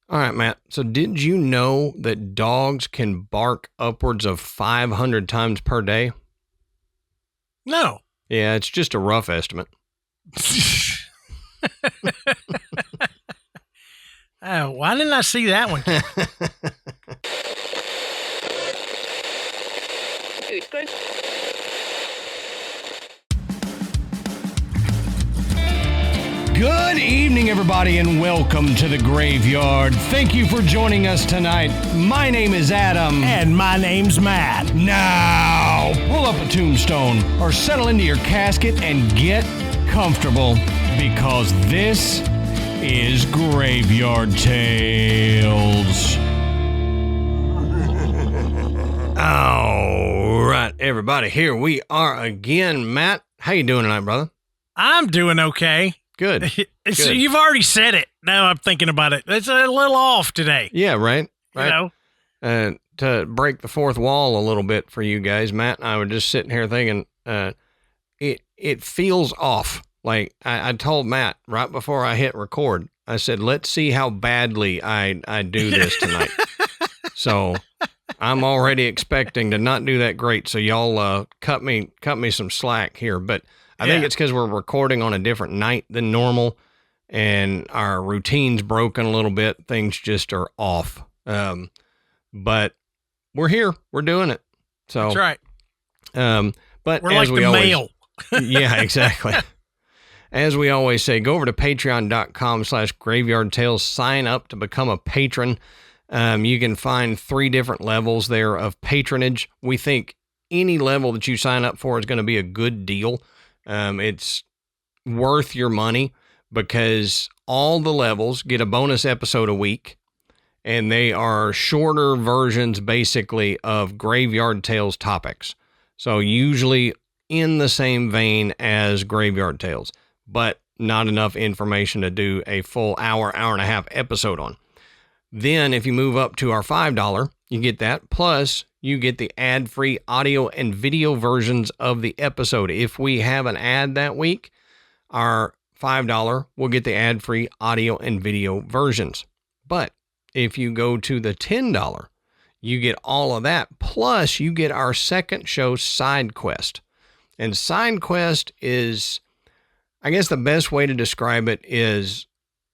All right, Matt. So did you know that dogs can bark upwards of 500 times per day? No. Yeah, it's just a rough estimate. Oh, why didn't I see that one? Good. Good evening, everybody, and welcome to the Graveyard. Thank you for joining us tonight. My name is Adam. And my name's Matt. Now, pull up a tombstone or settle into your casket and get comfortable because this is Graveyard Tales. All right, everybody, here we are again. Matt, how you doing tonight, brother? I'm doing okay. Good. So you've already said it. Now I'm thinking about it. It's a little off today. Yeah, right. You know? To break the fourth wall a little bit for you guys, Matt and I were just sitting here thinking, it feels off. Like I told Matt right before I hit record, I said, let's see how badly I do this tonight. So I'm already expecting to not do that great. So y'all cut me some slack here, but I think it's because we're recording on a different night than normal, and our routine's broken a little bit. Things just are off. But we're here. We're doing it. So that's right. But we're as like we the always, mail. Yeah, exactly. As we always say, go over to patreon.com/Graveyard Tales. Sign up to become a patron. You can find 3 different levels there of patronage. We think any level that you sign up for is going to be a good deal. It's worth your money because all the levels get a bonus episode a week, and they are shorter versions basically of Graveyard Tales topics. So usually in the same vein as Graveyard Tales, but not enough information to do a full hour and a half episode on. Then if you move up to our $5, you get that. Plus you get the ad-free audio and video versions of the episode. If we have an ad that week, our $5 will get the ad-free audio and video versions. But if you go to the $10, you get all of that. Plus you get our second show, Side Quest. And Side Quest is, I guess the best way to describe it is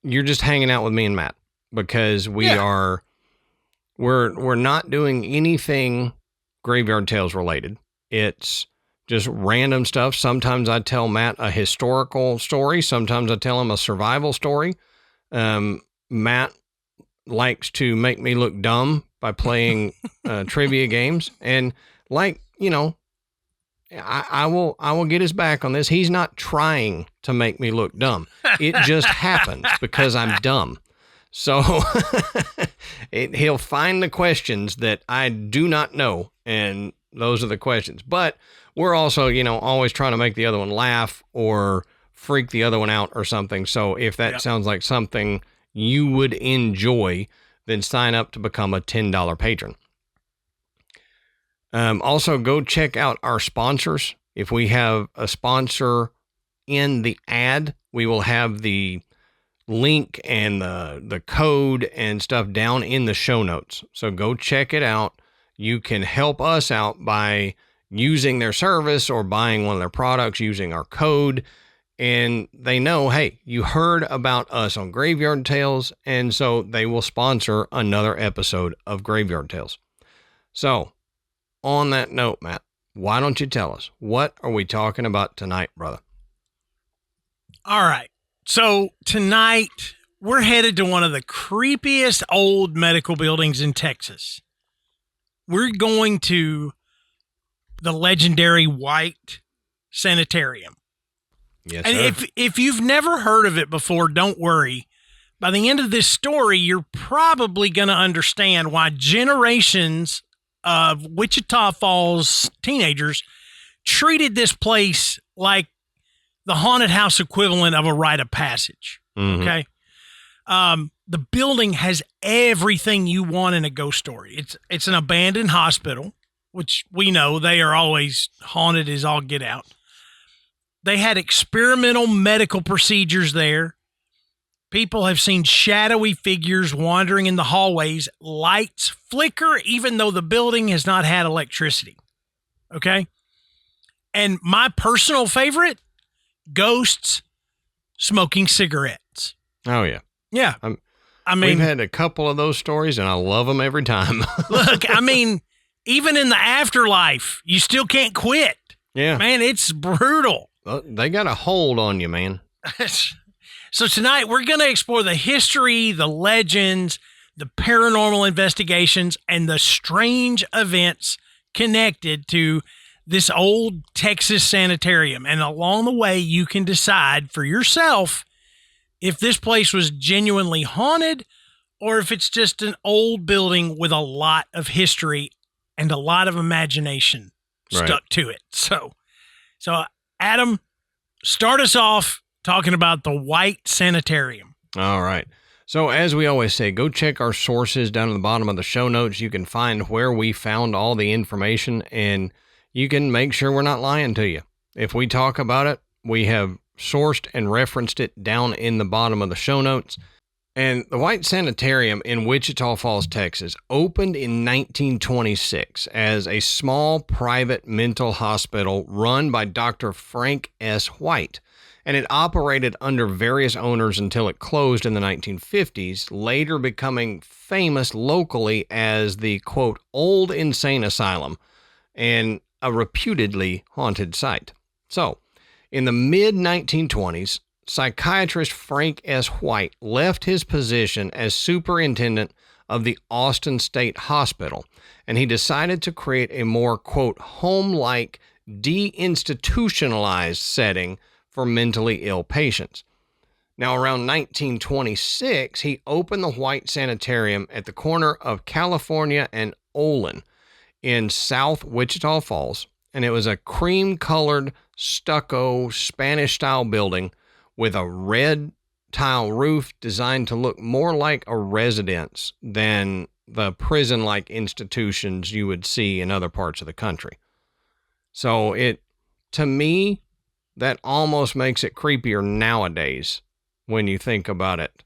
you're just hanging out with me and Matt because we're not doing anything Graveyard Tales related. It's just random stuff. Sometimes I tell Matt a historical story. Sometimes I tell him a survival story. Matt likes to make me look dumb by playing trivia games. And like, you know, I will get his back on this. He's not trying to make me look dumb. It just happens because I'm dumb. So he'll find the questions that I do not know, and those are the questions. But we're also, you know, always trying to make the other one laugh or freak the other one out or something. So if that sounds like something you would enjoy, then sign up to become a $10 patron. Also, go check out our sponsors. If we have a sponsor in the ad, we will have the link and the code and stuff down in the show notes. So go check it out. You can help us out by using their service or buying one of their products using our code. And they know, hey, you heard about us on Graveyard Tales, and so they will sponsor another episode of Graveyard Tales. So on that note, Matt, why don't you tell us, what are we talking about tonight, brother? All right. So tonight we're headed to one of the creepiest old medical buildings in Texas. We're going to the legendary White Sanitarium. Yes, and sir. if you've never heard of it before, don't worry. By the end of this story, you're probably going to understand why generations of Wichita Falls teenagers treated this place like the haunted house equivalent of a rite of passage. Mm-hmm. Okay. The building has everything you want in a ghost story. It's an abandoned hospital, which we know they are always haunted as all get out. They had experimental medical procedures there. People have seen shadowy figures wandering in the hallways, lights flicker, even though the building has not had electricity. Okay? And my personal favorite, ghosts smoking cigarettes. Oh, yeah. Yeah. I mean, we've had a couple of those stories, and I love them every time. Look, I mean, even in the afterlife, you still can't quit. Yeah. Man, it's brutal. They got a hold on you, man. So tonight, we're going to explore the history, the legends, the paranormal investigations, and the strange events connected to this old Texas sanitarium. And along the way, you can decide for yourself if this place was genuinely haunted or if it's just an old building with a lot of history and a lot of imagination stuck to it. So Adam, start us off talking about the White Sanitarium. All right. So as we always say, go check our sources down at the bottom of the show notes. You can find where we found all the information, and you can make sure we're not lying to you. If we talk about it, we have sourced and referenced it down in the bottom of the show notes. And the White Sanitarium in Wichita Falls, Texas, opened in 1926 as a small private mental hospital run by Dr. Frank S. White. And it operated under various owners until it closed in the 1950s, later becoming famous locally as the, quote, Old Insane Asylum and a reputedly haunted site. So, in the mid-1920s, psychiatrist Frank S. White left his position as superintendent of the Austin State Hospital, and he decided to create a more, quote, home-like, deinstitutionalized setting for mentally ill patients. Now, around 1926, he opened the White Sanitarium at the corner of California and Olin in South Wichita Falls, and it was a cream-colored stucco Spanish-style building with a red tile roof designed to look more like a residence than the prison-like institutions you would see in other parts of the country. So to me, that almost makes it creepier nowadays when you think about it,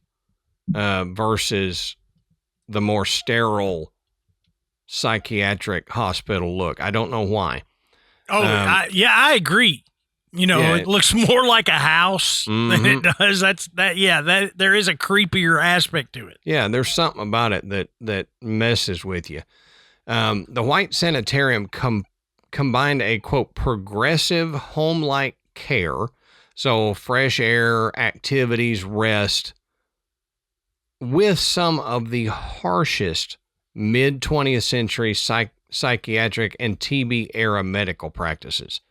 versus the more sterile psychiatric hospital look. I don't know why. Oh, I agree. You know, it looks more like a house than it does. There is a creepier aspect to it. Yeah, there's something about it that messes with you. The White Sanitarium combined a, quote, progressive home-like care, so fresh air, activities, rest, with some of the harshest mid-20th century psychiatric and TB era medical practices.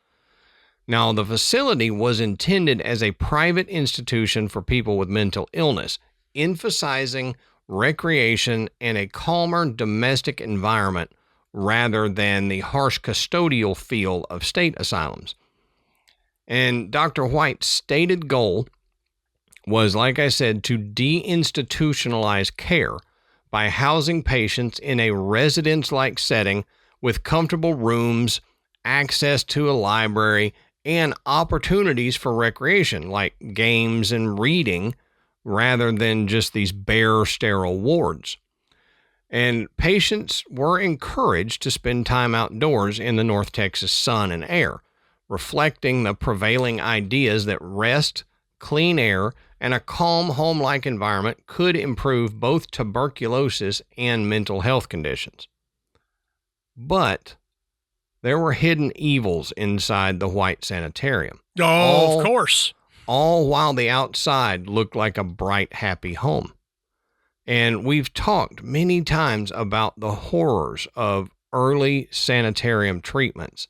Now, the facility was intended as a private institution for people with mental illness, emphasizing recreation and a calmer domestic environment rather than the harsh custodial feel of state asylums. And Dr. White's stated goal was, like I said, to deinstitutionalize care by housing patients in a residence-like setting with comfortable rooms, access to a library, and opportunities for recreation, like games and reading, rather than just these bare, sterile wards. And patients were encouraged to spend time outdoors in the North Texas sun and air, reflecting the prevailing ideas that rest, clean air, and a calm home-like environment could improve both tuberculosis and mental health conditions. But there were hidden evils inside the White Sanitarium. Oh, of course. All while the outside looked like a bright, happy home. And we've talked many times about the horrors of early sanitarium treatments.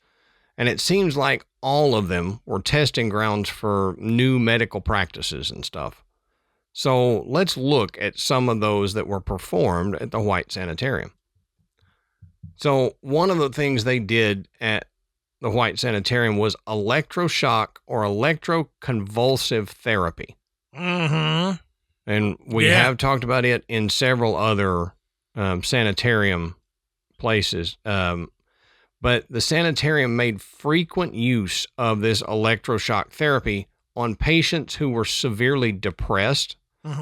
And it seems like all of them were testing grounds for new medical practices and stuff. So let's look at some of those that were performed at the White Sanitarium. So one of the things they did at the White Sanitarium was electroshock or electroconvulsive therapy. Mm-hmm. And we have talked about it in several other sanitarium places. But the sanitarium made frequent use of this electroshock therapy on patients who were severely depressed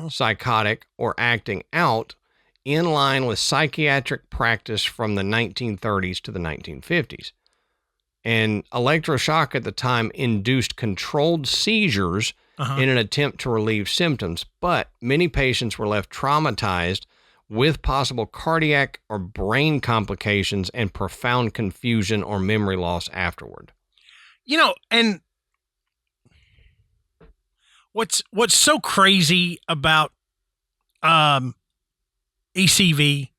psychotic, or acting out, in line with psychiatric practice from the 1930s to the 1950s. And electroshock at the time induced controlled seizures in an attempt to relieve symptoms, but many patients were left traumatized with possible cardiac or brain complications and profound confusion or memory loss afterward. You know, and what's so crazy about ECV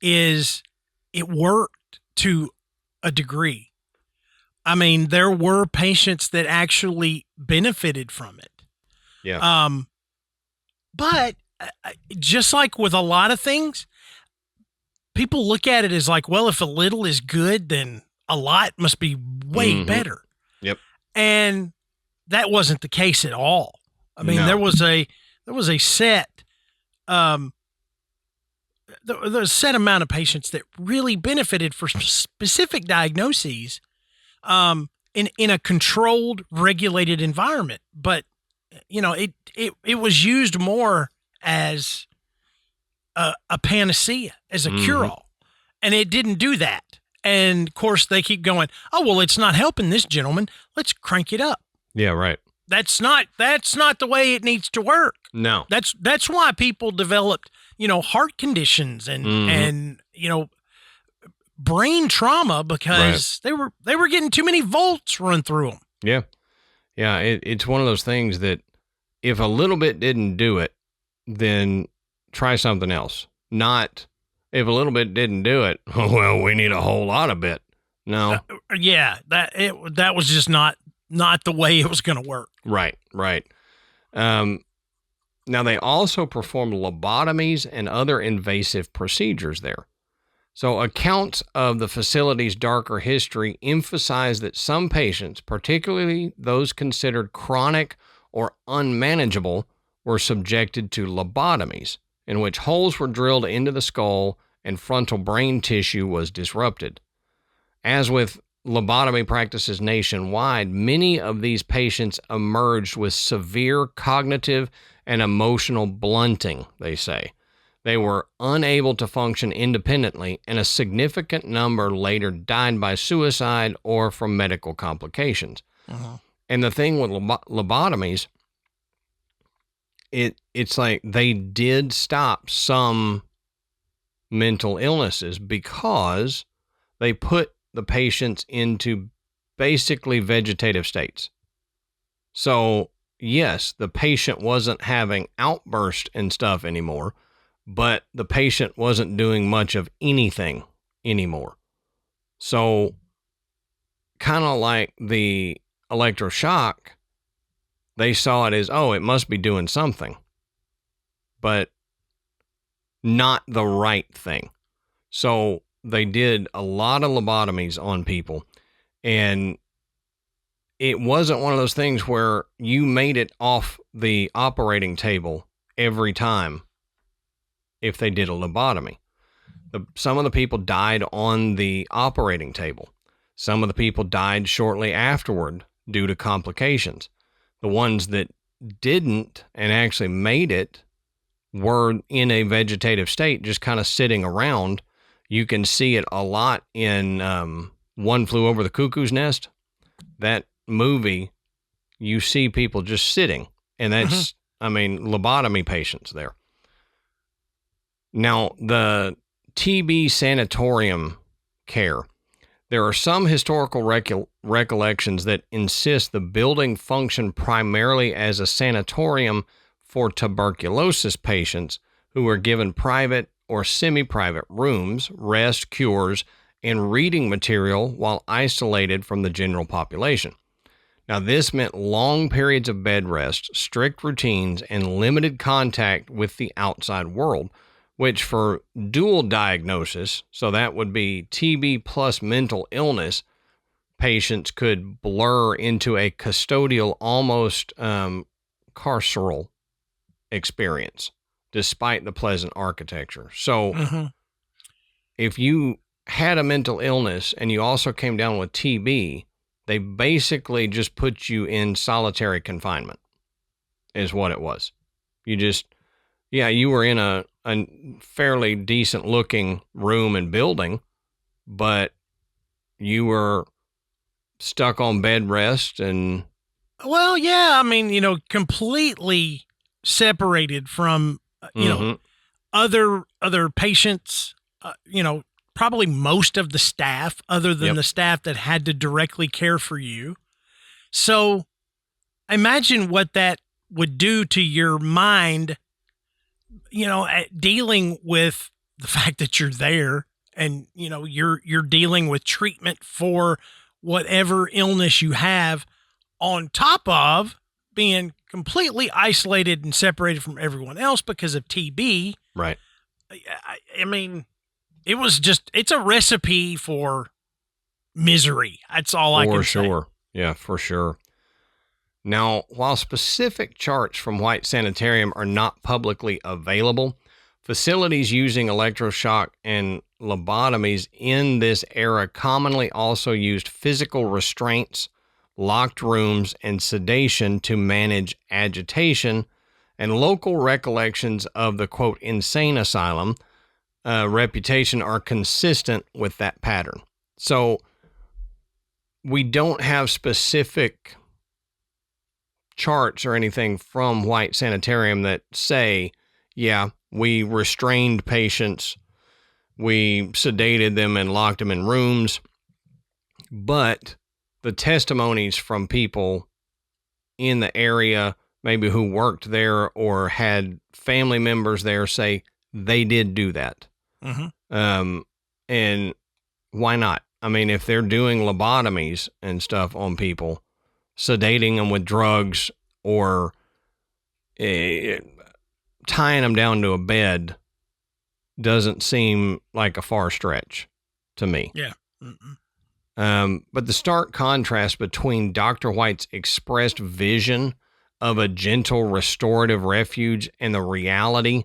is it worked to a degree. I mean, there were patients that actually benefited from it. Yeah. But just like with a lot of things, people look at it as like, well, if a little is good, then a lot must be way better. Yep. And that wasn't the case at all. I mean, there was a set, the set amount of patients that really benefited for specific diagnoses, in a controlled, regulated environment. But, you know, it was used more as a panacea, as a cure-all. And it didn't do that. And of course they keep going, oh, well, it's not helping this gentleman. Let's crank it up. Yeah, right. That's not the way it needs to work. No. That's why people developed, you know, heart conditions and, you know, brain trauma because they were getting too many volts run through them. Yeah. Yeah. It's one of those things that if a little bit didn't do it, then try something else. Not if a little bit didn't do it, well, we need a whole lot of bit. No. That was just not the way it was going to work. Right. Now, they also performed lobotomies and other invasive procedures there. So accounts of the facility's darker history emphasize that some patients, particularly those considered chronic or unmanageable, were subjected to lobotomies, in which holes were drilled into the skull and frontal brain tissue was disrupted. As with lobotomy practices nationwide, many of these patients emerged with severe cognitive and emotional blunting, they say. They were unable to function independently, and a significant number later died by suicide or from medical complications. And the thing with lobotomies, it's like they did stop some mental illnesses because they put the patients into basically vegetative states. So, yes, the patient wasn't having outbursts and stuff anymore, but the patient wasn't doing much of anything anymore. So, kind of like the electroshock, they saw it as, oh, it must be doing something, but not the right thing. So they did a lot of lobotomies on people, and it wasn't one of those things where you made it off the operating table every time if they did a lobotomy. Some of the people died on the operating table. Some of the people died shortly afterward due to complications. The ones that didn't and actually made it were in a vegetative state, just kind of sitting around. You can see it a lot in One Flew Over the Cuckoo's Nest. That movie, you see people just sitting, and that's, lobotomy patients there. Now, the TB sanatorium care, there are some historical recollections that insist the building functioned primarily as a sanatorium for tuberculosis patients who were given private or semi-private rooms, rest, cures, and reading material while isolated from the general population. Now, this meant long periods of bed rest, strict routines, and limited contact with the outside world, which for dual diagnosis, so that would be TB plus mental illness, patients could blur into a custodial, almost carceral experience, despite the pleasant architecture. So if you had a mental illness and you also came down with TB, they basically just put you in solitary confinement, is what it was. You were in a fairly decent looking room and building, but you were stuck on bed rest and. Well, yeah, I mean, completely separated from, other patients, probably most of the staff other than the staff that had to directly care for you. So imagine what that would do to your mind, dealing with the fact that you're there and, you're dealing with treatment for whatever illness you have on top of being completely isolated and separated from everyone else because of TB. Right. I mean, it's a recipe for misery. That's all I can say. For sure. Yeah, for sure. Now, while specific charts from White Sanitarium are not publicly available, facilities using electroshock and lobotomies in this era commonly also used physical restraints, locked rooms, and sedation to manage agitation, and local recollections of the, quote, insane asylum reputation are consistent with that pattern. So we don't have specific charts or anything from White Sanitarium that say, yeah, we restrained patients, we sedated them and locked them in rooms, but the testimonies from people in the area, maybe who worked there or had family members there, say they did do that. Mm-hmm. And why not? I mean, if they're doing lobotomies and stuff on people, sedating them with drugs or tying them down to a bed doesn't seem like a far stretch to me. Yeah. Mm-mm. But the stark contrast between Dr. White's expressed vision of a gentle restorative refuge and the reality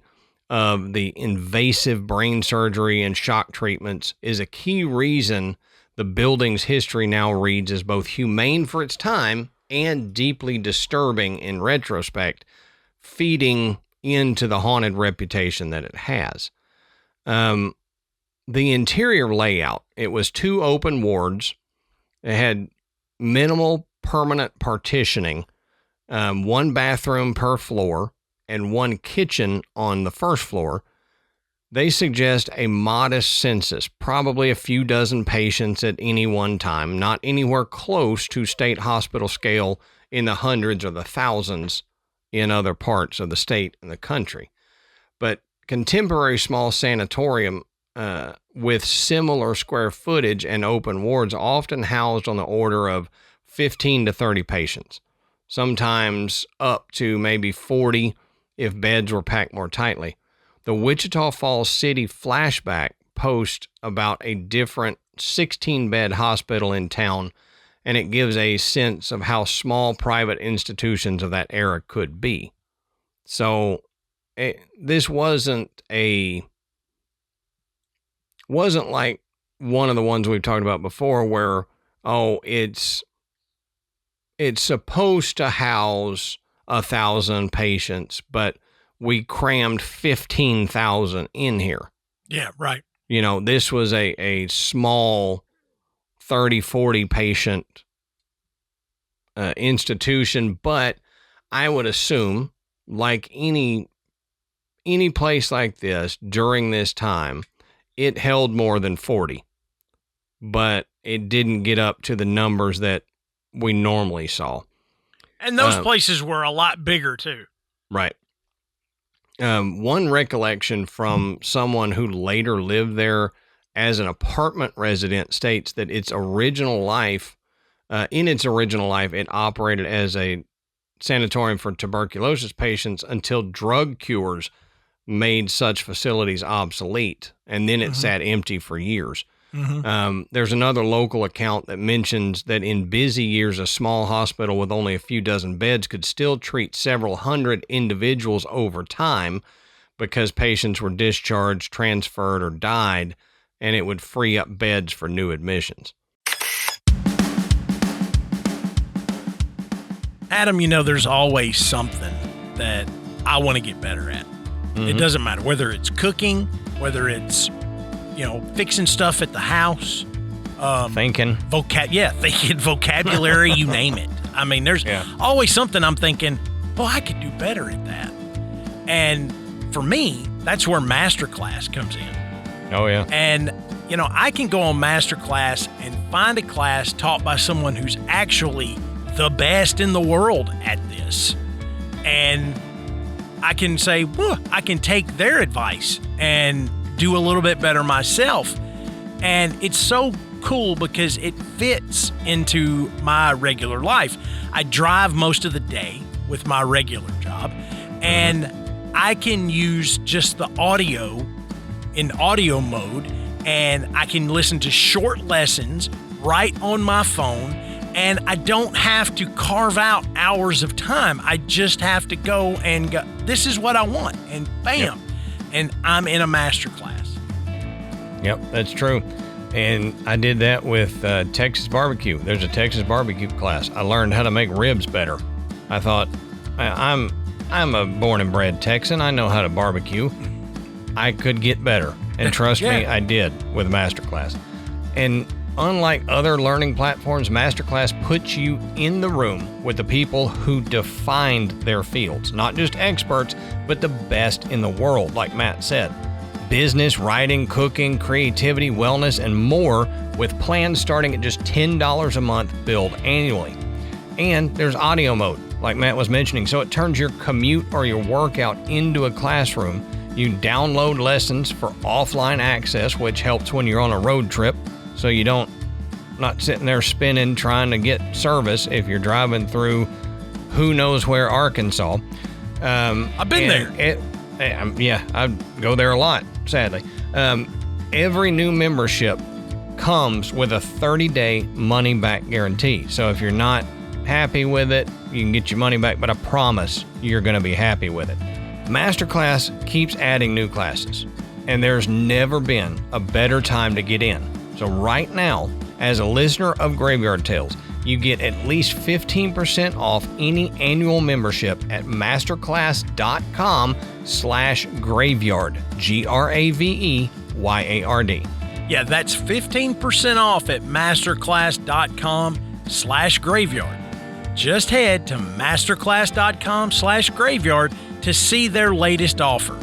of the invasive brain surgery and shock treatments is a key reason the building's history now reads as both humane for its time and deeply disturbing in retrospect, feeding into the haunted reputation that it has. The interior layout, it was 2 open wards. It had minimal permanent partitioning, 1 bathroom per floor, and 1 kitchen on the first floor. They suggest a modest census, probably a few dozen patients at any one time, not anywhere close to state hospital scale in the hundreds or the thousands in other parts of the state and the country. But contemporary small sanatorium with similar square footage and open wards often housed on the order of 15 to 30 patients, sometimes up to maybe 40 if beds were packed more tightly. The Wichita Falls City Flashback posts about a different 16-bed hospital in town, and it gives a sense of how small private institutions of that era could be. So this wasn't like one of the ones we've talked about before where, it's supposed to house 1,000 patients, but we crammed 15,000 in here. Yeah, right. This was a small 30, 40 patient institution, but I would assume, like any place like this during this time, it held more than 40, but it didn't get up to the numbers that we normally saw. And those places were a lot bigger too. Right. One recollection from someone who later lived there as an apartment resident states that in its original life, it operated as a sanatorium for tuberculosis patients until drug cures made such facilities obsolete, and then it sat empty for years. Mm-hmm. There's another local account that mentions that in busy years, a small hospital with only a few dozen beds could still treat several hundred individuals over time because patients were discharged, transferred, or died, and it would free up beds for new admissions. Adam, there's always something that I want to get better at. It doesn't matter whether it's cooking, whether it's, fixing stuff at the house, thinking, thinking, vocabulary, you name it. I mean, there's always something I'm thinking, well, I could do better at that. And for me, that's where Masterclass comes in. Oh, yeah. And, I can go on Masterclass and find a class taught by someone who's actually the best in the world at this. And I can say, well, I can take their advice and do a little bit better myself. And it's so cool because it fits into my regular life. I drive most of the day with my regular job, and I can use just the audio in audio mode, and I can listen to short lessons right on my phone, and I don't have to carve out hours of time. I just have to go and go, this is what I want, and bam, and I'm in a master class. Yep, that's true. And I did that with Texas barbecue. There's a Texas barbecue class. I learned how to make ribs better. I thought, I'm a born and bred Texan. I know how to barbecue. I could get better. And trust me, I did with Masterclass. And unlike other learning platforms, Masterclass puts you in the room with the people who defined their fields. Not just experts, but the best in the world, like Matt said. Business, writing, cooking, creativity, wellness, and more, with plans starting at just $10 a month billed annually. And there's audio mode, like Matt was mentioning, so it turns your commute or your workout into a classroom. You download lessons for offline access, which helps when you're on a road trip, so you not sitting there spinning trying to get service if you're driving through who knows where Arkansas. I've been there. I go there a lot, sadly. Every new membership comes with a 30-day money-back guarantee. So if you're not happy with it, you can get your money back, but I promise you're going to be happy with it. Masterclass keeps adding new classes, and there's never been a better time to get in. So right now, as a listener of Graveyard Tales, you get at least 15% off any annual membership at masterclass.com/graveyard, GRAVEYARD. Yeah, that's 15% off at masterclass.com/graveyard. Just head to masterclass.com/graveyard to see their latest offer.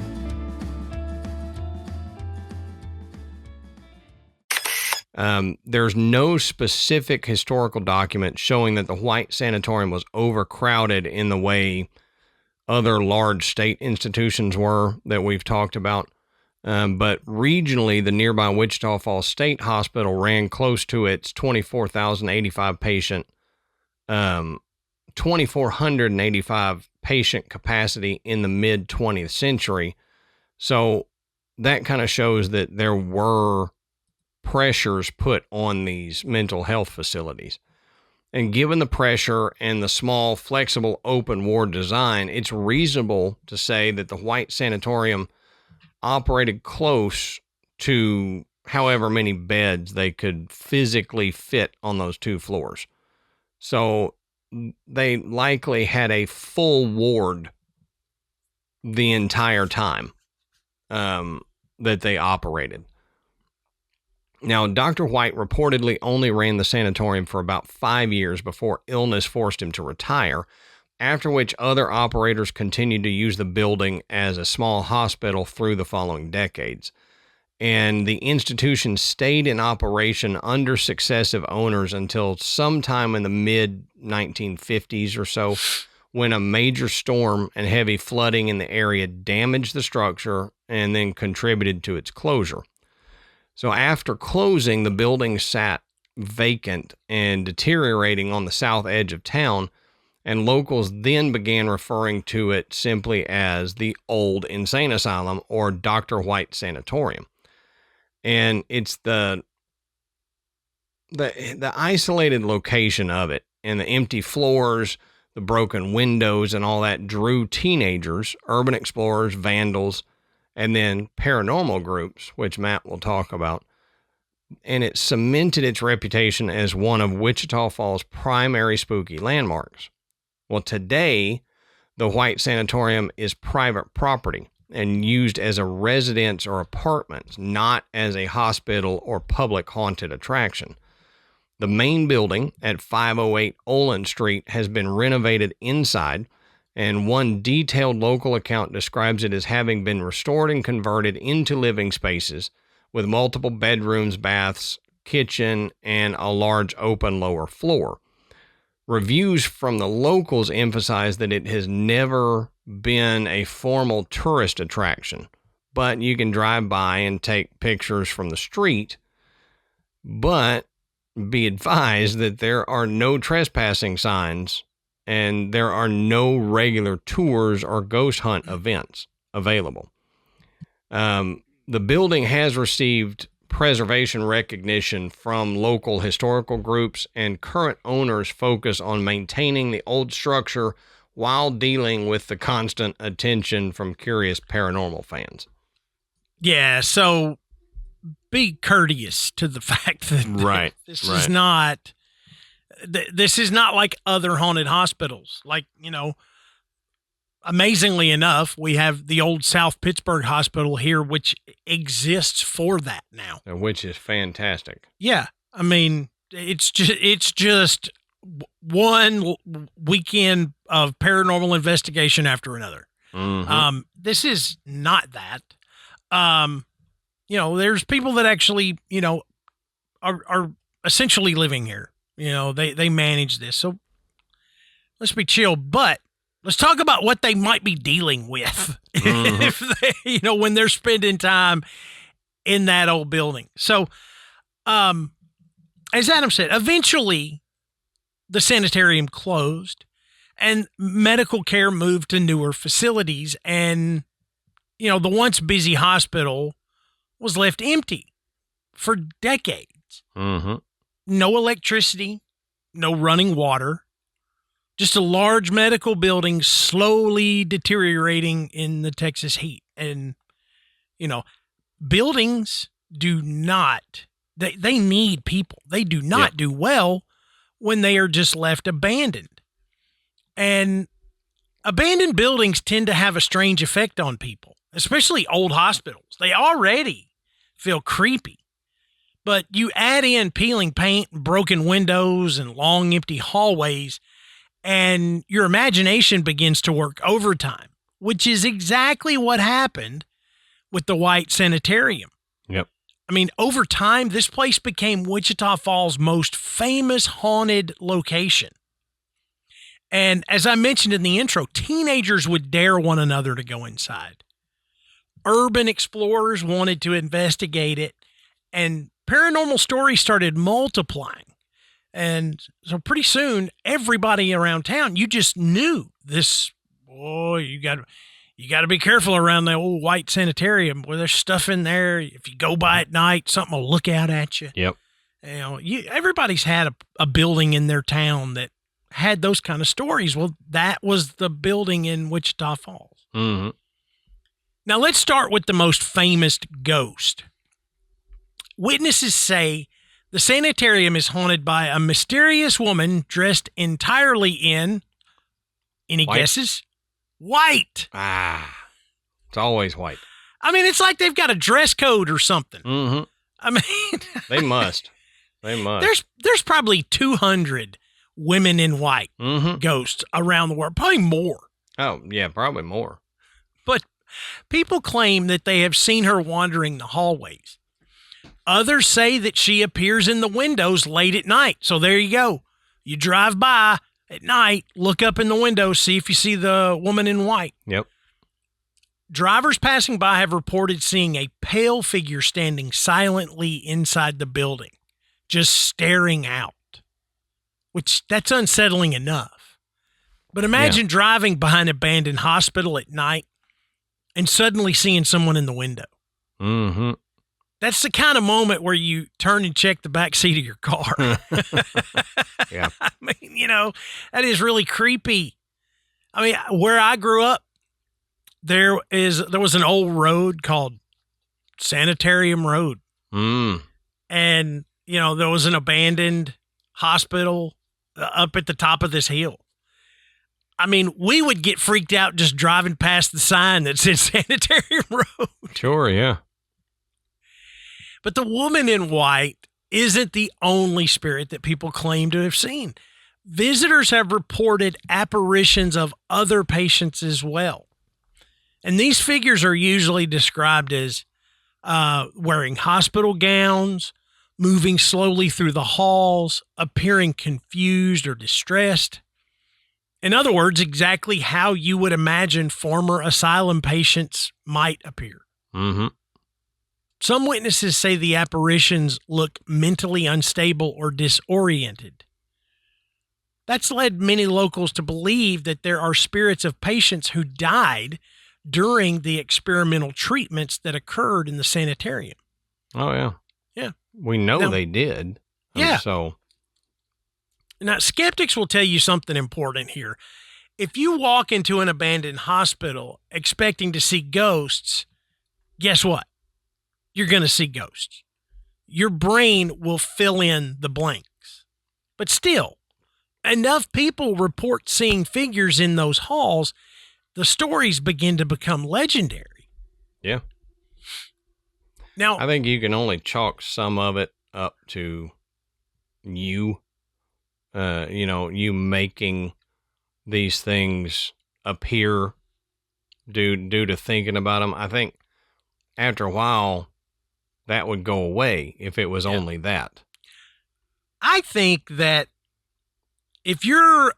There's no specific historical document showing that the White Sanitarium was overcrowded in the way other large state institutions were that we've talked about. But regionally, the nearby Wichita Falls State Hospital ran close to its 2,485 patient capacity in the mid 20th century. So that kind of shows that there were pressures put on these mental health facilities. And given the pressure and the small, flexible, open ward design, it's reasonable to say that the White Sanitarium operated close to however many beds they could physically fit on those two floors. So they likely had a full ward the entire time that they operated. Now, Dr. White reportedly only ran the sanatorium for about 5 years before illness forced him to retire, after which other operators continued to use the building as a small hospital through the following decades. And the institution stayed in operation under successive owners until sometime in the mid-1950s or so, when a major storm and heavy flooding in the area damaged the structure and then contributed to its closure. So after closing, the building sat vacant and deteriorating on the south edge of town, and locals then began referring to it simply as the Old Insane Asylum or Dr. White Sanatorium. And it's the isolated location of it and the empty floors, the broken windows and all that drew teenagers, urban explorers, vandals, and then paranormal groups, which Matt will talk about. And it cemented its reputation as one of Wichita Falls' primary spooky landmarks. Well, today, The White Sanitarium is private property and used as a residence or apartments, not as a hospital or public haunted attraction. The main building at 508 Olin Street has been renovated inside, and one detailed local account describes it as having been restored and converted into living spaces with multiple bedrooms, baths, kitchen, and a large open lower floor. Reviews from the locals emphasize that it has never been a formal tourist attraction, but you can drive by and take pictures from the street. But be advised that there are no trespassing signs and there are no regular tours or ghost hunt events available. The building has received preservation recognition from local historical groups, and current owners focus on maintaining the old structure while dealing with the constant attention from curious paranormal fans. Yeah, so be courteous to the fact that this is not like other haunted hospitals. Like, amazingly enough, we have the old South Pittsburgh Hospital here, which exists for that now. Which is fantastic. Yeah. I mean, it's just one weekend of paranormal investigation after another. Mm-hmm. This is not that. There's people that actually, are essentially living here. They manage this. So let's be chill, but let's talk about what they might be dealing with if they, when they're spending time in that old building. So, as Adam said, eventually the sanitarium closed and medical care moved to newer facilities, and, the once busy hospital was left empty for decades. Mm-hmm. No electricity, no running water. Just a large medical building slowly deteriorating in the Texas heat. And, buildings do not, they need people. They do not do well when they are just left abandoned. And abandoned buildings tend to have a strange effect on people, especially old hospitals. They already feel creepy. But you add in peeling paint, broken windows, and long empty hallways, and your imagination begins to work overtime, which is exactly what happened with the White Sanitarium. Yep. I mean, over time, this place became Wichita Falls' most famous haunted location. And as I mentioned in the intro, teenagers would dare one another to go inside. Urban explorers wanted to investigate it, and paranormal stories started multiplying. And so pretty soon, everybody around town, you just knew this. Boy, you got to be careful around the old White Sanitarium. Where there's stuff in there. If you go by at night, something will look out at you. Yep. Everybody's had a building in their town that had those kind of stories. Well, that was the building in Wichita Falls. Mm-hmm. Now let's start with the most famous ghost. Witnesses say the sanitarium is haunted by a mysterious woman dressed entirely in, any white. Guesses? White. It's always white. I mean, it's like they've got a dress code or something. Mm-hmm. I mean, They must. There's probably 200 women in white ghosts around the world, probably more. Oh, yeah, probably more. But people claim that they have seen her wandering the hallways. Others say that she appears in the windows late at night. So there you go. You drive by at night, look up in the window, see if you see the woman in white. Yep. Drivers passing by have reported seeing a pale figure standing silently inside the building, just staring out, which that's unsettling enough. But imagine driving by an abandoned hospital at night and suddenly seeing someone in the window. Mm-hmm. That's the kind of moment where you turn and check the back seat of your car. Yeah. I mean, that is really creepy. I mean, where I grew up, there was an old road called Sanitarium Road. Mm. And, there was an abandoned hospital up at the top of this hill. I mean, we would get freaked out just driving past the sign that said Sanitarium Road. Sure, yeah. But the woman in white isn't the only spirit that people claim to have seen. Visitors have reported apparitions of other patients as well. And these figures are usually described as wearing hospital gowns, moving slowly through the halls, appearing confused or distressed. In other words, exactly how you would imagine former asylum patients might appear. Mm-hmm. Some witnesses say the apparitions look mentally unstable or disoriented. That's led many locals to believe that there are spirits of patients who died during the experimental treatments that occurred in the sanitarium. Oh, yeah. Yeah. We know they did. Yeah. So. Now, skeptics will tell you something important here. If you walk into an abandoned hospital expecting to see ghosts, guess what? You're going to see ghosts. Your brain will fill in the blanks. But still, enough people report seeing figures in those halls, the stories begin to become legendary. Yeah. Now, I think you can only chalk some of it up to you making these things appear due to thinking about them. I think after a while that would go away if it was only that. I think that if you're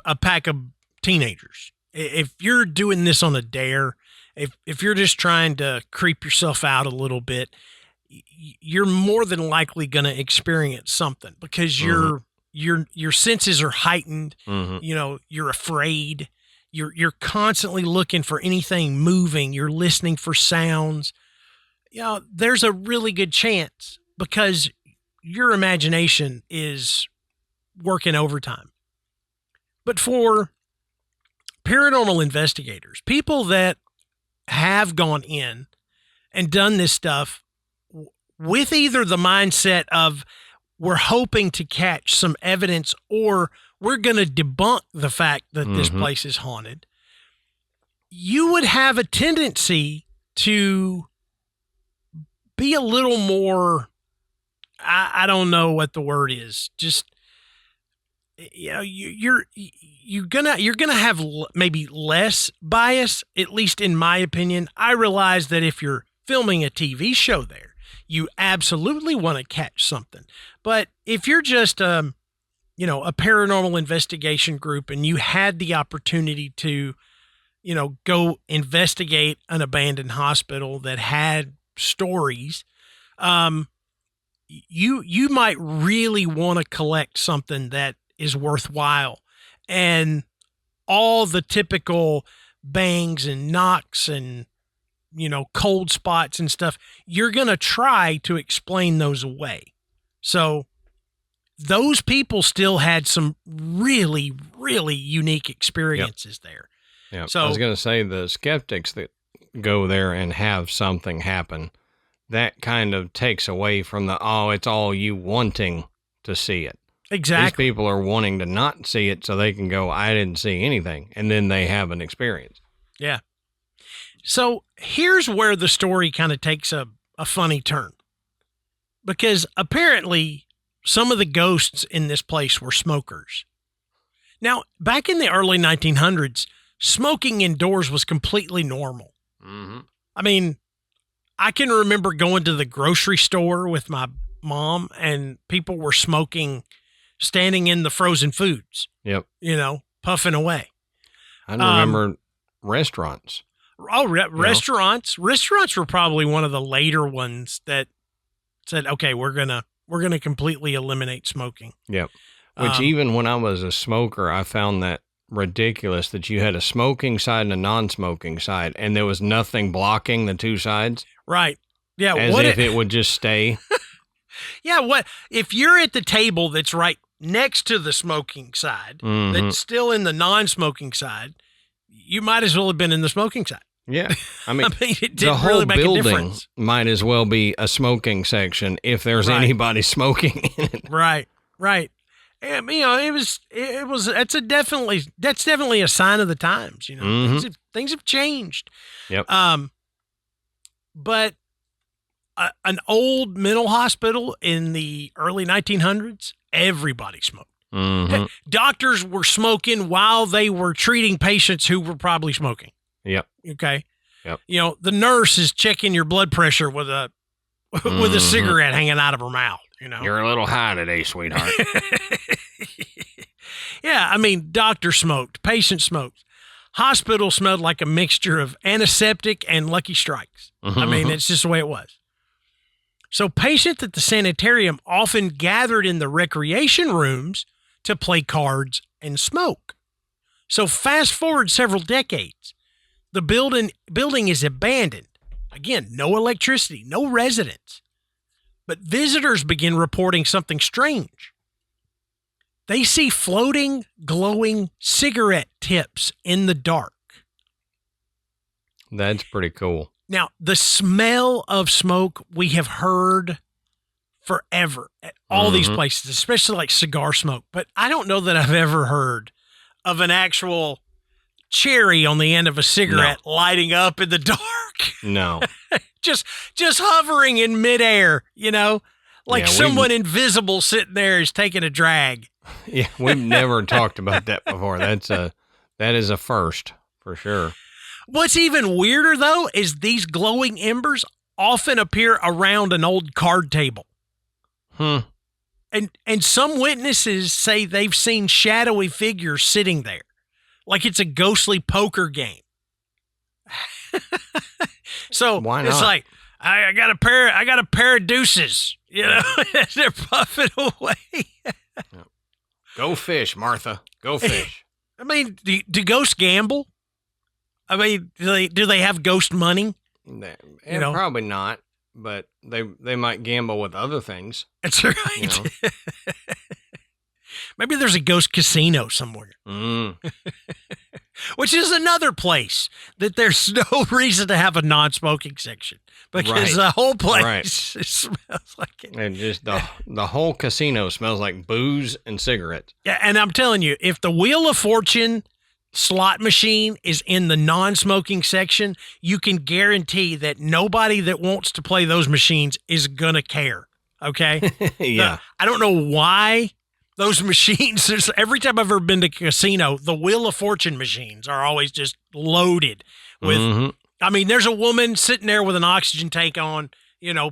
a pack of teenagers, if you're doing this on a dare, if you're just trying to creep yourself out a little bit, you're more than likely going to experience something because your senses are heightened. Mm-hmm. You're afraid. You're constantly looking for anything moving. You're listening for sounds. There's a really good chance because your imagination is working overtime. But for paranormal investigators, people that have gone in and done this stuff with either the mindset of we're hoping to catch some evidence or we're going to debunk the fact that this place is haunted, you would have a tendency to be a little more, I don't know what the word is, just, you're gonna have maybe less bias, at least in my opinion. I realize that if you're filming a TV show there, you absolutely want to catch something. But if you're just a paranormal investigation group and you had the opportunity to, go investigate an abandoned hospital that had stories, you might really want to collect something that is worthwhile. And all the typical bangs and knocks and, cold spots and stuff, you're going to try to explain those away. So those people still had some really, really unique experiences there. Yeah. So I was going to say the skeptics that go there and have something happen, that kind of takes away from it's all you wanting to see it. Exactly. These people are wanting to not see it so they can go, I didn't see anything. And then they have an experience. Yeah. So here's where the story kind of takes a funny turn. Because apparently some of the ghosts in this place were smokers. Now, back in the early 1900s, smoking indoors was completely normal. Mm-hmm. I mean, I can remember going to the grocery store with my mom and people were smoking, standing in the frozen foods. Yep. Puffing away. I remember restaurants. Oh, restaurants. Restaurants were probably one of the later ones that said, okay, we're gonna completely eliminate smoking. Yep. Which even when I was a smoker, I found that ridiculous that you had a smoking side and a non-smoking side, and there was nothing blocking the two sides. Right. Yeah. As if it would just stay. Yeah. What if you're at the table that's right next to the smoking side, that's still in the non-smoking side? You might as well have been in the smoking side. Yeah. I mean, it didn't really make a difference. Might as well be a smoking section if there's anybody smoking in it. Right. And, that's definitely a sign of the times. Things have changed. Yep. But an old mental hospital in the early 1900s, everybody smoked. Mm-hmm. Doctors were smoking while they were treating patients who were probably smoking. Yep. Okay. Yep. The nurse is checking your blood pressure with a cigarette hanging out of her mouth. You're a little high today, sweetheart. Yeah, I mean, doctor smoked, patient smoked. Hospital smelled like a mixture of antiseptic and Lucky Strikes. I mean, it's just the way it was. So patients at the sanitarium often gathered in the recreation rooms to play cards and smoke. So fast forward several decades, the building is abandoned. Again, no electricity, no residents. But visitors begin reporting something strange. They see floating, glowing cigarette tips in the dark. That's pretty cool. Now, the smell of smoke we have heard forever at all these places, especially like cigar smoke. But I don't know that I've ever heard of an actual cherry on the end of a cigarette lighting up in the dark. No. just hovering in midair, like someone invisible sitting there is taking a drag. Yeah, we've never talked about that before. That is a first for sure. What's even weirder though is these glowing embers often appear around an old card table. And some witnesses say they've seen shadowy figures sitting there, like it's a ghostly poker game. So why not? It's like I got a pair of deuces, they're puffing away. Go fish, Martha. Go fish. I mean, do ghosts gamble? I mean, do they have ghost money? Probably not, but they might gamble with other things. That's right. Maybe there's a ghost casino somewhere. Which is another place that there's no reason to have a non-smoking section because the whole place smells like it. And just the whole casino smells like booze and cigarettes. Yeah, and I'm telling you, if the Wheel of Fortune slot machine is in the non-smoking section, you can guarantee that nobody that wants to play those machines is going to care, okay? Yeah. I don't know why those machines, every time I've ever been to a casino, the Wheel of Fortune machines are always just loaded with, I mean, there's a woman sitting there with an oxygen tank on,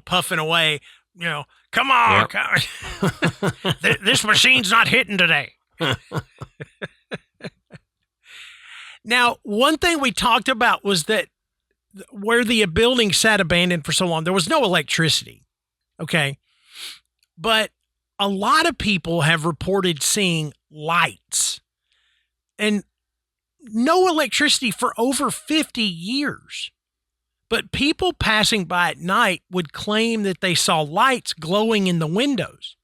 puffing away, come on. This machine's not hitting today. Now, one thing we talked about was that where the building sat abandoned for so long, there was no electricity. Okay. But a lot of people have reported seeing lights and no electricity for over 50 years. But people passing by at night would claim that they saw lights glowing in the windows.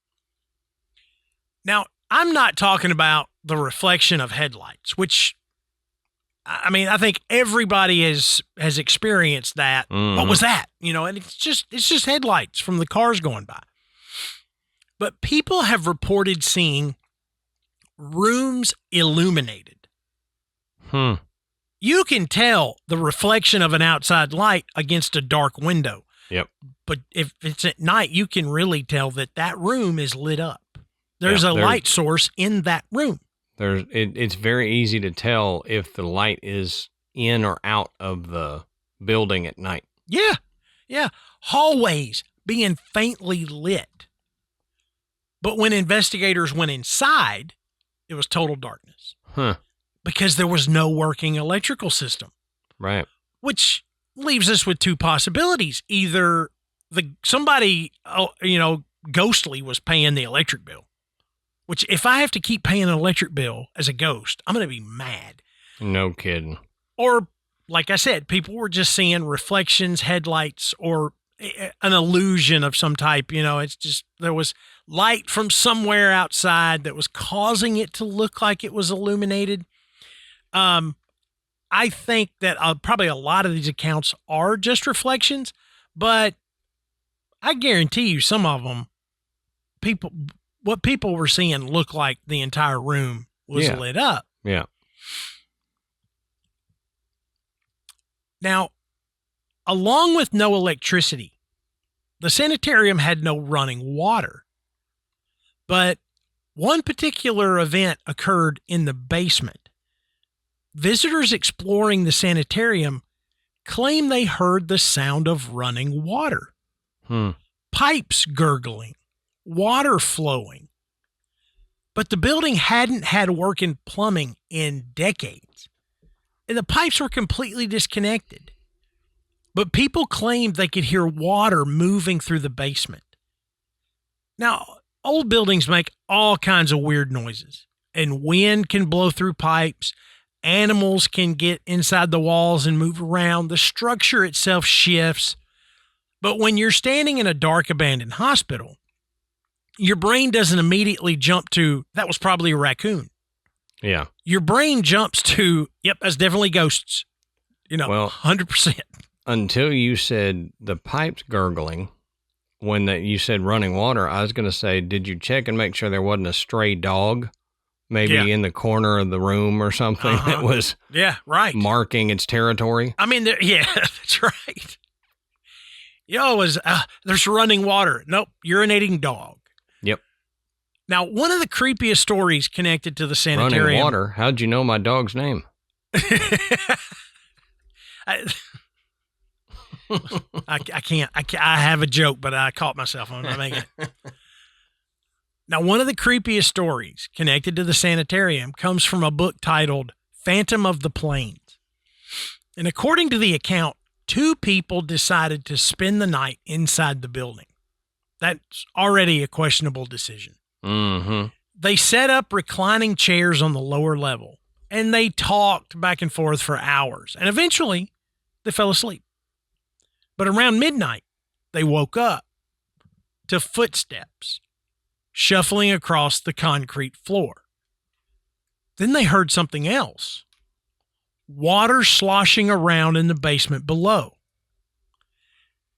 Now, I'm not talking about the reflection of headlights, which, I mean, I think everybody has experienced that. What was that? And it's just headlights from the cars going by. But people have reported seeing rooms illuminated. You can tell the reflection of an outside light against a dark window. Yep. But if it's at night, you can really tell that room is lit up. There's a light source in that room. It's very easy to tell if the light is in or out of the building at night. Yeah. Yeah. Hallways being faintly lit. But when investigators went inside, it was total darkness. Because there was no working electrical system. Right. Which leaves us with two possibilities. Either somebody, ghostly was paying the electric bill. Which, if I have to keep paying an electric bill as a ghost, I'm going to be mad. No kidding. Or, like I said, people were just seeing reflections, headlights, or an illusion of some type. It's just there was light from somewhere outside that was causing it to look like it was illuminated. I think that probably a lot of these accounts are just reflections, but I guarantee you some of them, people what people were seeing looked like the entire room was lit up. Yeah. Now, along with no electricity, the sanitarium had no running water. But one particular event occurred in the basement. Visitors exploring the sanitarium claim they heard the sound of running water. Pipes gurgling, water flowing. But the building hadn't had working plumbing in decades, and the pipes were completely disconnected. But people claimed they could hear water moving through the basement. Now, old buildings make all kinds of weird noises, and wind can blow through pipes. Animals can get inside the walls and move around. The structure itself shifts. But when you're standing in a dark, abandoned hospital, your brain doesn't immediately jump to, that was probably a raccoon. Yeah. Your brain jumps to, yep, that's definitely ghosts. Well, 100%. Until you said the pipes gurgling, when you said running water, I was going to say, did you check and make sure there wasn't a stray dog maybe in the corner of the room or something that was marking its territory? I mean, that's right. There's running water. Nope, urinating dog. Yep. Now, one of the creepiest stories connected to the sanitarium. Running water? How'd you know my dog's name? I can't. I have a joke, but I caught myself on making it. Now, one of the creepiest stories connected to the sanitarium comes from a book titled Phantom of the Plains. And according to the account, 2 people decided to spend the night inside the building. That's already a questionable decision. Mm-hmm. They set up reclining chairs on the lower level, and they talked back and forth for hours. And eventually, they fell asleep. But around midnight, they woke up to footsteps shuffling across the concrete floor. Then they heard something else. Water sloshing around in the basement below.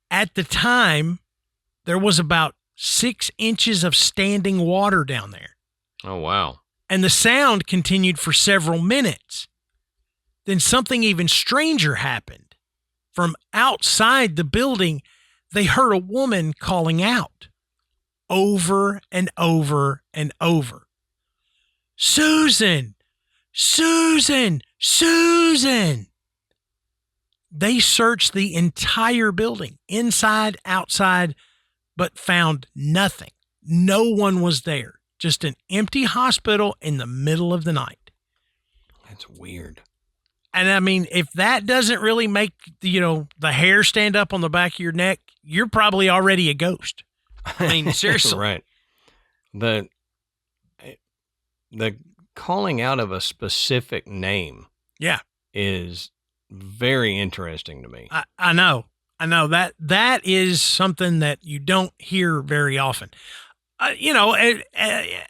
At the time, there was about 6 inches of standing water down there. Oh, wow. And the sound continued for several minutes. Then something even stranger happened. From outside the building, they heard a woman calling out over and over and over. Susan! Susan! Susan! They searched the entire building, inside, outside, but found nothing. No one was there. Just an empty hospital in the middle of the night. That's weird. And I mean, if that doesn't really make, the hair stand up on the back of your neck, you're probably already a ghost. I mean, seriously. Right. The calling out of a specific name is very interesting to me. I know that is something that you don't hear very often. And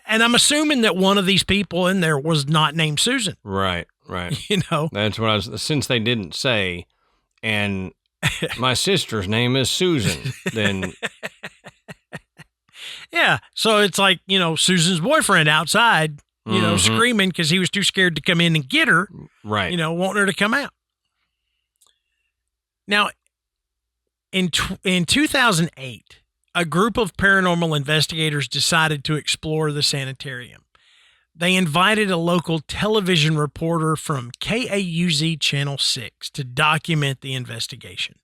I'm assuming that one of these people in there was not named Susan. Right. That's what since they didn't say, and my sister's name is Susan, then. Yeah. So it's like, Susan's boyfriend outside, screaming because he was too scared to come in and get her. Right. Wanting her to come out. Now, in 2008, a group of paranormal investigators decided to explore the sanitarium. They invited a local television reporter from KAUZ Channel 6 to document the investigation.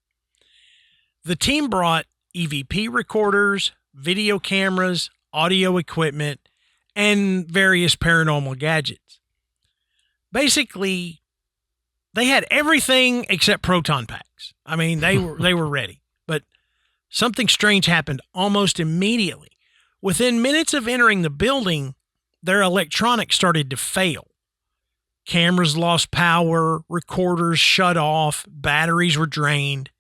The team brought EVP recorders, video cameras, audio equipment, and various paranormal gadgets. Basically, they had everything except proton packs. I mean, they were ready. But something strange happened almost immediately. Within minutes of entering the building, their electronics started to fail. Cameras lost power, recorders shut off, batteries were drained.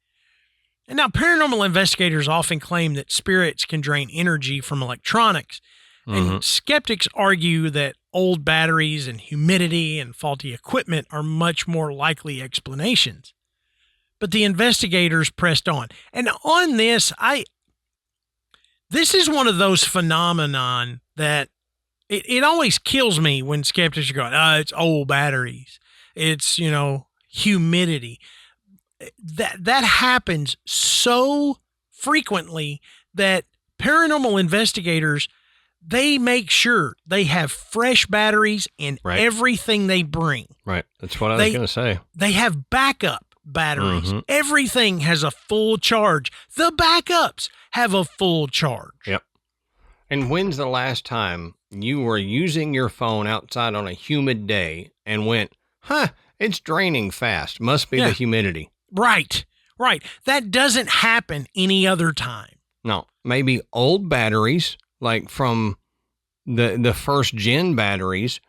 And now paranormal investigators often claim that spirits can drain energy from electronics. And skeptics argue that old batteries and humidity and faulty equipment are much more likely explanations. But the investigators pressed on. And on this, This is one of those phenomenon that it always kills me when skeptics are going, it's old batteries. It's, humidity. That happens so frequently that paranormal investigators, they make sure they have fresh batteries in everything they bring. Right. That's what I was going to say. They have backup batteries. Everything has a full charge. The backups have a full charge. Yep. And when's the last time you were using your phone outside on a humid day and went, it's draining fast. Must be the humidity. Right. That doesn't happen any other time. No, maybe old batteries, like from the first gen batteries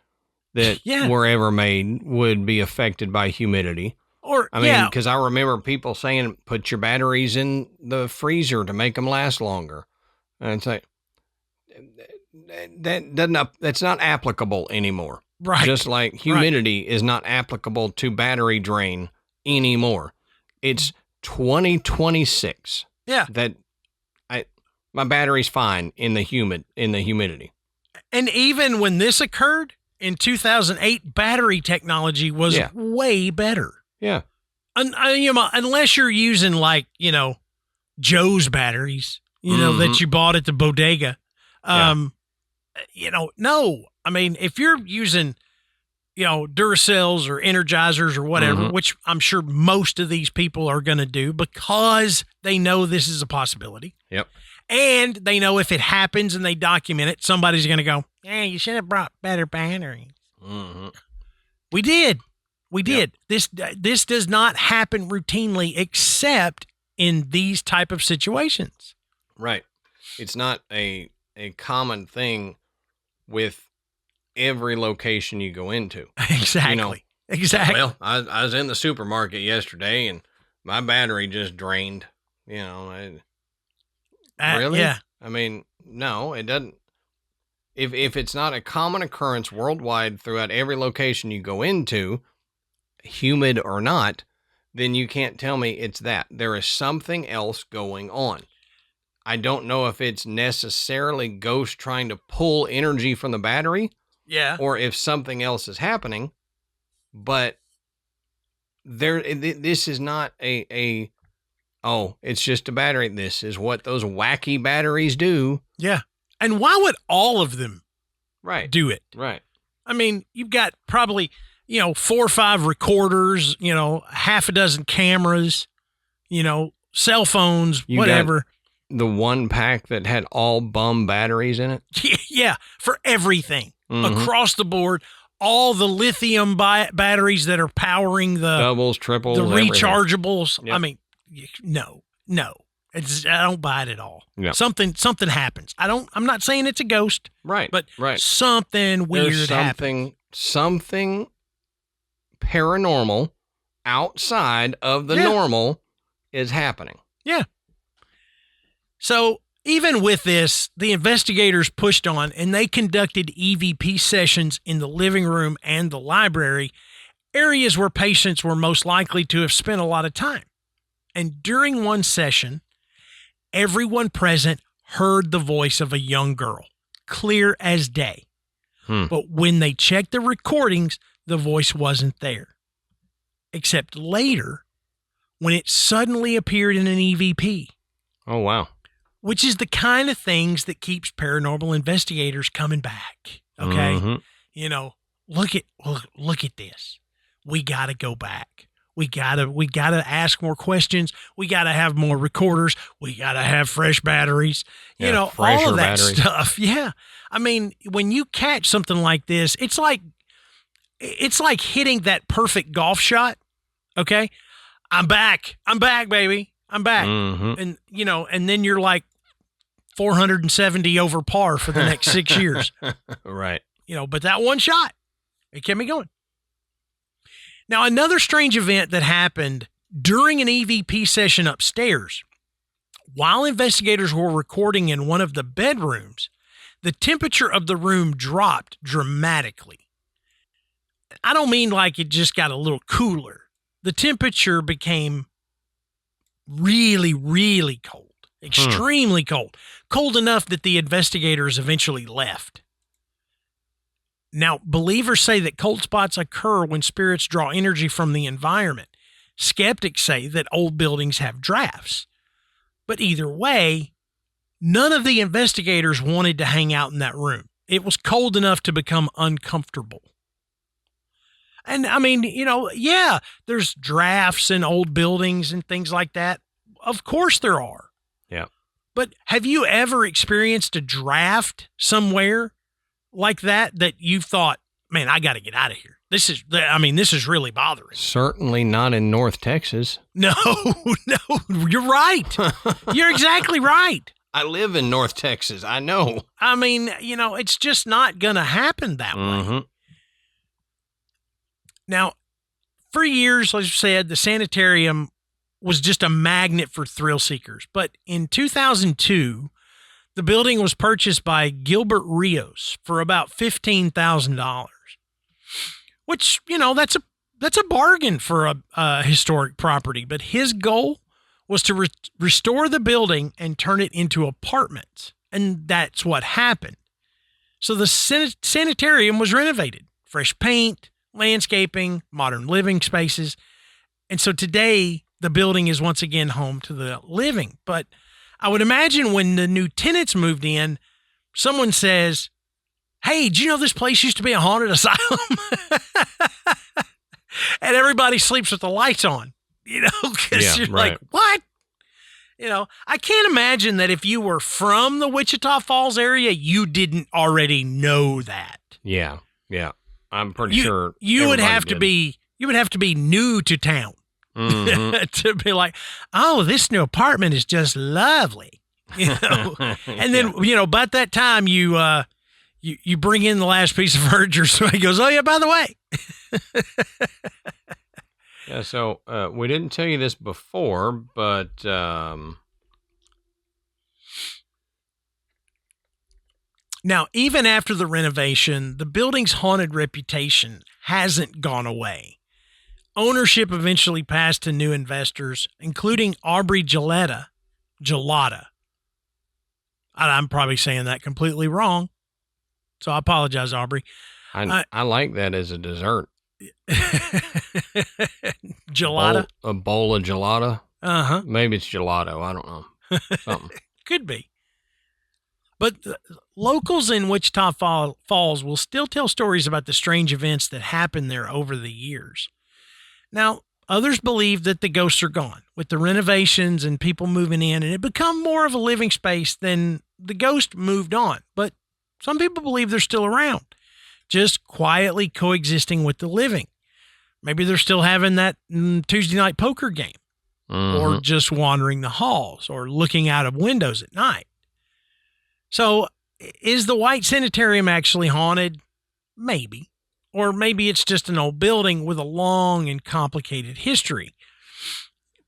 that were ever made, would be affected by humidity. Because I remember people saying, put your batteries in the freezer to make them last longer. And it's like, that's not applicable anymore. Right. Just like humidity is not applicable to battery drain anymore. It's 2026. Yeah. My battery's fine in the humidity. And even when this occurred in 2008, battery technology was way better. Yeah. Unless you're using Joe's batteries, that you bought at the bodega. No. I mean, if you're using, Duracells or Energizers or whatever, which I'm sure most of these people are going to do because they know this is a possibility. Yep. And they know if it happens and they document it, somebody's going to go, you should have brought better batteries. Mm-hmm. We did. This does not happen routinely except in these type of situations. Right. It's not a common thing with every location you go into. Exactly. Exactly. Well, I was in the supermarket yesterday and my battery just drained. Really? Yeah. I mean, no, it doesn't. If it's not a common occurrence worldwide throughout every location you go into, humid or not, then you can't tell me it's that. There is something else going on. I don't know if it's necessarily ghosts trying to pull energy from the battery. Yeah. Or if something else is happening, but this is not it's just a battery. This is what those wacky batteries do. Yeah. And why would all of them do it? Right. I mean, you've got probably, 4 or 5 recorders, half a dozen cameras, cell phones, whatever. The one pack that had all bum batteries in it. Yeah. For everything across the board. All the lithium batteries that are powering the doubles, triples, the rechargeables. Yep. I mean, no. I don't buy it at all. Yep. Something happens. I'm not saying it's a ghost. Right. But right. Something weird happens. Something paranormal outside of the normal is happening. Yeah. So even with this, the investigators pushed on and they conducted EVP sessions in the living room and the library, areas where patients were most likely to have spent a lot of time. And during one session, everyone present heard the voice of a young girl, clear as day. But when they checked the recordings, the voice wasn't there. Except later, when it suddenly appeared in an EVP. Oh, wow. Which is the kind of things that keeps paranormal investigators coming back. Okay. Mm-hmm. Look at this. We got to go back. We got to ask more questions. We got to have more recorders. We got to have fresh batteries, all of that stuff. Yeah. I mean, when you catch something like this, it's like hitting that perfect golf shot. Okay. I'm back, baby. I'm back. Mm-hmm. And, and then you're like 470 over par for the next 6 years. Right. But that one shot, it kept me going. Now, another strange event that happened during an EVP session upstairs, while investigators were recording in one of the bedrooms, the temperature of the room dropped dramatically. I don't mean like it just got a little cooler. The temperature became really, really cold. Extremely cold. Cold enough that the investigators eventually left. Now, believers say that cold spots occur when spirits draw energy from the environment. Skeptics say that old buildings have drafts. But either way, none of the investigators wanted to hang out in that room. It was cold enough to become uncomfortable. And I mean, yeah, there's drafts in old buildings and things like that. Of course there are. Yeah. But have you ever experienced a draft somewhere like that you thought, man, I got to get out of here? This is really bothering. Certainly not in North Texas. No, you're right. You're exactly right. I live in North Texas. I know. I mean, it's just not going to happen that way. Now, for years, as I said, the sanitarium was just a magnet for thrill seekers. But in 2002, the building was purchased by Gilbert Rios for about $15,000, which, that's a bargain for a historic property. But his goal was to restore the building and turn it into apartments. And that's what happened. So the sanitarium was renovated, fresh paint, landscaping, modern living spaces. And so today the building is once again home to the living. But I would imagine when the new tenants moved in, someone says, hey, do you know this place used to be a haunted asylum? And everybody sleeps with the lights on, because you're right. Like, what? I can't imagine that if you were from the Wichita Falls area, you didn't already know that. Yeah. Yeah. I'm pretty sure you would have to be new to town to be like, oh, this new apartment is just lovely, And then about that time you bring in the last piece of furniture, so he goes, oh yeah, by the way. Yeah. So we didn't tell you this before, but now, even after the renovation, the building's haunted reputation hasn't gone away. Ownership eventually passed to new investors, including Aubrey Gelada. I'm probably saying that completely wrong, so I apologize, Aubrey. I like that as a dessert. Gelada? A bowl of gelada? Uh-huh. Maybe it's gelato. I don't know. Something. Could be. But locals in Wichita Falls will still tell stories about the strange events that happened there over the years. Now, others believe that the ghosts are gone. With the renovations and people moving in, and it become more of a living space, then the ghost moved on. But some people believe they're still around, just quietly coexisting with the living. Maybe they're still having that Tuesday night poker game, or just wandering the halls, or looking out of windows at night. So, is the White Sanitarium actually haunted? Maybe. Or maybe it's just an old building with a long and complicated history.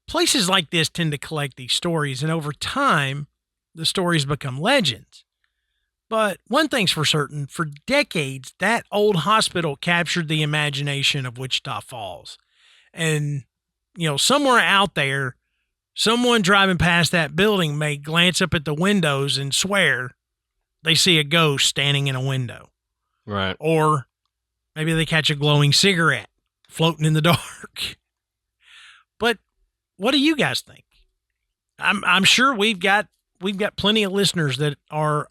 Places like this tend to collect these stories, and over time, the stories become legends. But one thing's for certain, for decades, that old hospital captured the imagination of Wichita Falls. And, somewhere out there, someone driving past that building may glance up at the windows and swear they see a ghost standing in a window. Right. Or maybe they catch a glowing cigarette floating in the dark. But what do you guys think? I'm sure we've got plenty of listeners that are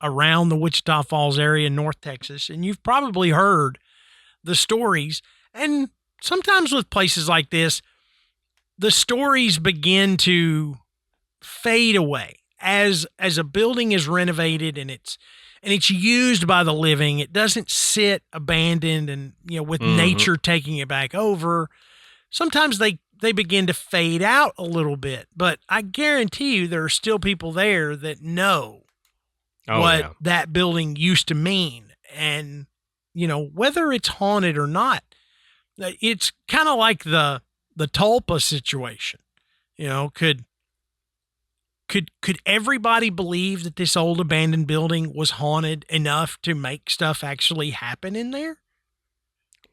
around the Wichita Falls area in North Texas, and you've probably heard the stories. And sometimes with places like this, the stories begin to fade away as a building is renovated and it's used by the living. It doesn't sit abandoned and, with nature taking it back over. Sometimes they begin to fade out a little bit, but I guarantee you there are still people there that know that building used to mean. And, whether it's haunted or not, it's kind of like the Tulpa situation. Could everybody believe that this old abandoned building was haunted enough to make stuff actually happen in there?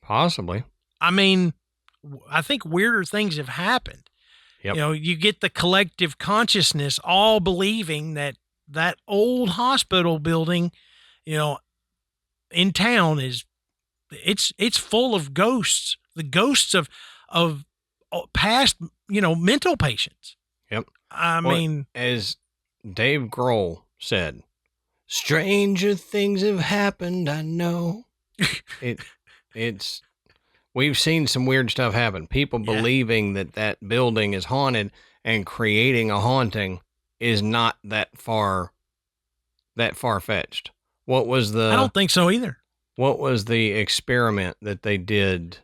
Possibly. I mean, I think weirder things have happened. Yep. You know, you get the collective consciousness all believing that that old hospital building, you know, in town it's full of ghosts, the ghosts of past, you know, mental patients. Yep. I mean, as Dave Grohl said, stranger things have happened, I know. We've seen some weird stuff happen. People believing that building is haunted and creating a haunting is not that far-fetched. I don't think so either. What was the experiment that they did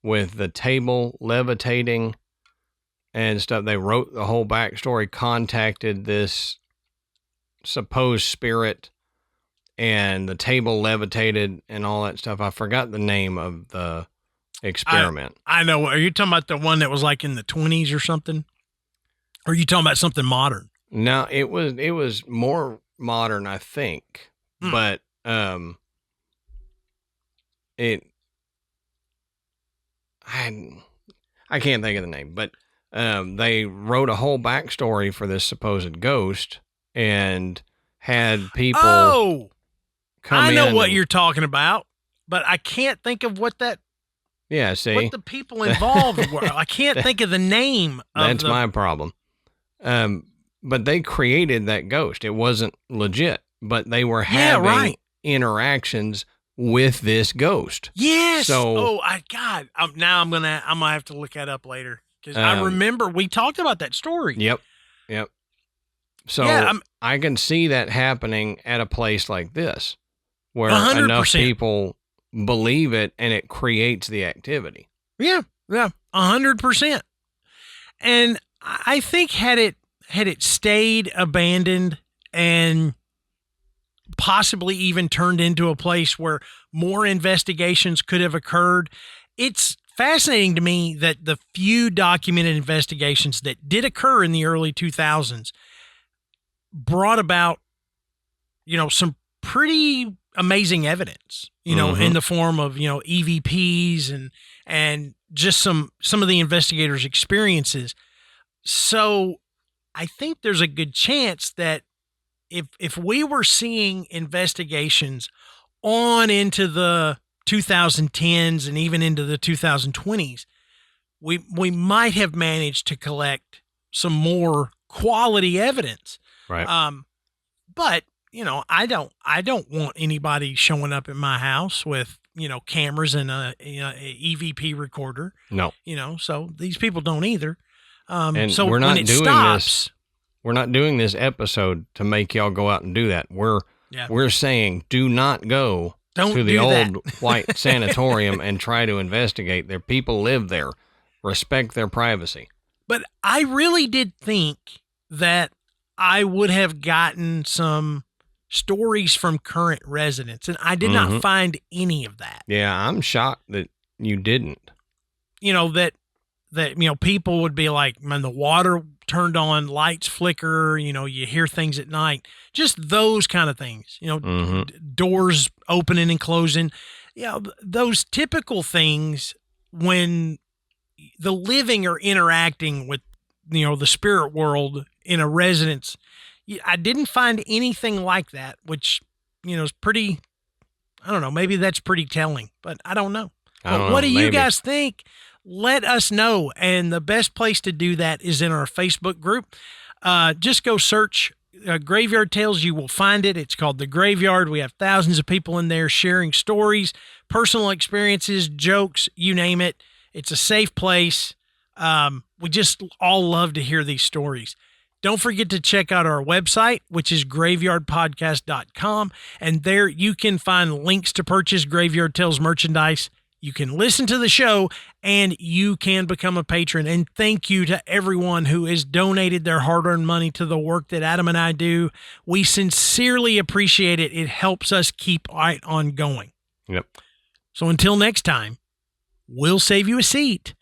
with the table levitating and stuff? They wrote the whole backstory, contacted this supposed spirit, and the table levitated and all that stuff. I forgot the name of the experiment. I know. Are you talking about the one that was like in the 20s or something? Or are you talking about something modern? No, it was more modern, I think. But I can't think of the name, but they wrote a whole backstory for this supposed ghost and had people come in. I know what you're talking about, but I can't think of what that. Yeah, see? What the people involved were. I can't think of the name of That's my problem. But they created that ghost. It wasn't legit, but they were having interactions with this ghost. Yes. So, now I'm gonna have to look that up later because I remember we talked about that story. Yep. So I can see that happening at a place like this, where 100%. enough people believe it and it creates the activity. Yeah, 100%. And I think had it stayed abandoned and possibly even turned into a place where more investigations could have occurred, it's fascinating to me that the few documented investigations that did occur in the early 2000s brought about, you know, some pretty amazing evidence, you know, in the form of, you know, EVPs and just some of the investigators' experiences. So I think there's a good chance that if we were seeing investigations on into the 2010s and even into the 2020s, we might have managed to collect some more quality evidence. Right. But you know, I don't want anybody showing up at my house with, you know, cameras and a EVP recorder. No. You know, so these people don't either. And so we're not when it doing stops, this. We're not doing this episode to make y'all go out and do that. We're saying do not go to the old White Sanitarium and try to investigate. Their people live there. Respect their privacy. But I really did think that I would have gotten some stories from current residents, and I did not find any of that. Yeah, I'm shocked that you didn't. You know, that you know, people would be like, man, the water turned on, lights flicker, you know, you hear things at night, just those kind of things, you know, doors opening and closing, you know, those typical things when the living are interacting with, you know, the spirit world in a residence. I didn't find anything like that, which, you know, is pretty, I don't know, maybe that's pretty telling, but I don't know. What do you guys think? Let us know. And the best place to do that is in our Facebook group. Just go search Graveyard Tales. You will find it. It's called The Graveyard. We have thousands of people in there sharing stories, personal experiences, jokes, you name it. It's a safe place. We just all love to hear these stories. Don't forget to check out our website, which is graveyardpodcast.com. And there you can find links to purchase Graveyard Tales merchandise. You can listen to the show and you can become a patron. And thank you to everyone who has donated their hard-earned money to the work that Adam and I do. We sincerely appreciate it. It helps us keep right on going. Yep. So until next time, we'll save you a seat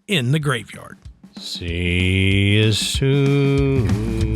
in the graveyard. See you soon.